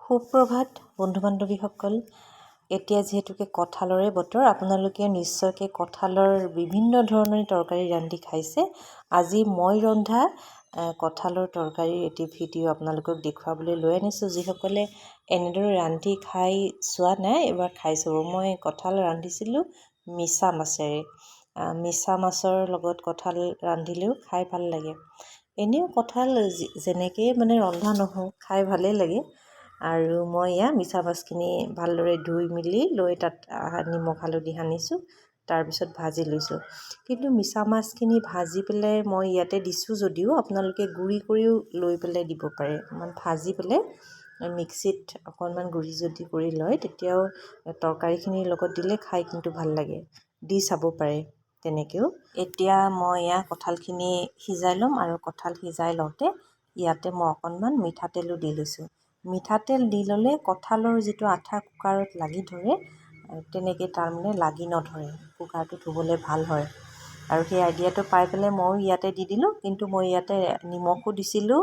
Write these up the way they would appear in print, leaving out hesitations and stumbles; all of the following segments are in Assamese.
সুপ্ৰভাত বন্ধু-বান্ধৱীসকল। এতিয়া যিহেতুকে কঁঠালৰে বতৰ, আপোনালোকে নিশ্চয়কৈ কঁঠালৰ বিভিন্ন ধৰণৰ তৰকাৰী ৰান্ধি খাইছে। আজি মই ৰন্ধা কঁঠালৰ তৰকাৰীৰ এটি ভিডিঅ' আপোনালোকক দেখুৱাবলৈ লৈ আনিছোঁ। যিসকলে এনেদৰে ৰান্ধি খাই চোৱা নাই, এবাৰ খাই চাব। মই কঁঠাল ৰান্ধিছিলোঁ মিছা মাছেৰে। মিছা মাছৰ লগত কঁঠাল ৰান্ধিলেও খাই ভাল লাগে। এনেও কঁঠাল যেনেকৈ ৰন্ধা নহওক খাই ভালেই লাগে। আৰু মই মিছা মাছখিনি ভালদৰে ধুই মেলি লৈ তাত নিমখ হালধি সানিছোঁ, তাৰপিছত ভাজি লৈছোঁ। কিন্তু মিছা মাছখিনি ভাজি পেলাই মই ইয়াতে দিছোঁ যদিও আপোনালোকে গুড়ি কৰিও লৈ পেলাই দিব পাৰে। ভাজি পেলাই মিক্সিত অকণমান গুড়ি যদি কৰি লয়, তেতিয়াও তৰকাৰীখিনিৰ লগত দিলে খাই কিন্তু ভাল লাগে। দি চাব পাৰে তেনেকৈও। এতিয়া মই কঁঠালখিনি সিজাই ল'ম, আৰু কঁঠাল সিজাই লওঁতে ইয়াতে মই অকণমান মিঠাতেলো দি লৈছোঁ। মিঠাতেল দি ল'লে কঁঠালৰ যিটো আঠা কুকাৰত লাগি ধৰে, তেনেকৈ তাৰমানে লাগি নধৰে, কুকাৰটো ধুবলৈ ভাল হয়। আৰু সেই আইডিয়াটো পাই পেলাই ময়ো ইয়াতে দি দিলোঁ। কিন্তু মই ইয়াতে নিমখো দিছিলোঁ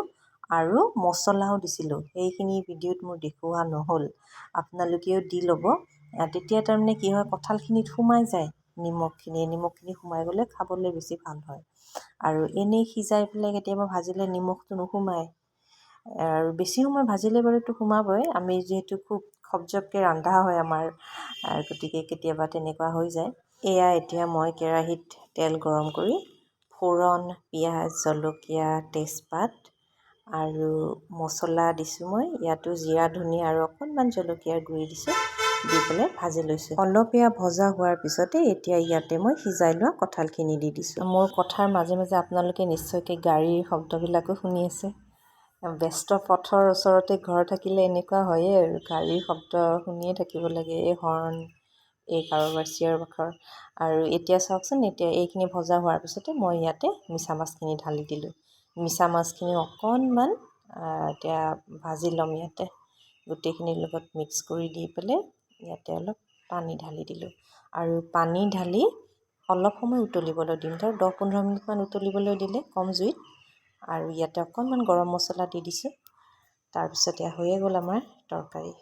আৰু মছলাও দিছিলোঁ। সেইখিনি ভিডিঅ'ত মোৰ দেখুওৱা নহ'ল। আপোনালোকেও দি ল'ব, তেতিয়া তাৰমানে কি হয়, কঁঠালখিনিত সোমাই যায় নিমখখিনি সোমাই গ'লে খাবলৈ বেছি ভাল হয়। আৰু এনেই সিজাই পেলাই কেতিয়াবা ভাজিলে নিমখটো নোসোমায়, আৰু বেছি সময় ভাজিলে বাৰুতো সোমাবই। আমি যিহেতু খুব খপজপকৈ ৰন্ধা হয় আমাৰ, গতিকে কেতিয়াবা তেনেকুৱা হৈ যায়। এতিয়া মই কেৰাহীত তেল গৰম কৰি ফোৰণ, পিঁয়াজ, জলকীয়া, তেজপাত আৰু মছলা দিছোঁ। মই ইয়াতো জিৰা, ধনিয়া আৰু অকণমান জলকীয়াৰ গুড়ি দিছোঁ, দি পেলাই ভাজি লৈছোঁ। অলপ ভজা হোৱাৰ পিছতে এতিয়া ইয়াতে মই সিজাই লোৱা কঁঠালখিনি দি দিছোঁ। মোৰ কথাৰ মাজে মাজে আপোনালোকে নিশ্চয়কৈ গাড়ীৰ শব্দবিলাকো শুনি আছে। ব্যস্ত পথৰ ওচৰতে ঘৰ থাকিলে এনেকুৱা হয়েই, আৰু গাড়ীৰ শব্দ শুনিয়ে থাকিব লাগে, এই হৰ্ণ, এই কাৰোবাৰ চিঞৰ বাখৰ। আৰু এতিয়া চাওকচোন, এতিয়া এইখিনি ভজা হোৱাৰ পিছতে মই ইয়াতে মিছা মাছখিনি ঢালি দিলোঁ। মিছা মাছখিনি অকণমান এতিয়া ভাজি ল'ম। ইয়াতে গোটেইখিনিৰ লগত মিক্স কৰি দি পেলাই ইয়াতে অলপ পানী ঢালি দিলোঁ। আৰু পানী ঢালি অলপ সময় উতলিবলৈ দিম। 10-15 মিনিটমান উতলিবলৈ দিলে কম জুইত। আৰু ইয়াতে অকণমান গৰম মছলা দি দিছোঁ। তাৰপিছত হৈয়ে গ'ল আমাৰ তৰকাৰী।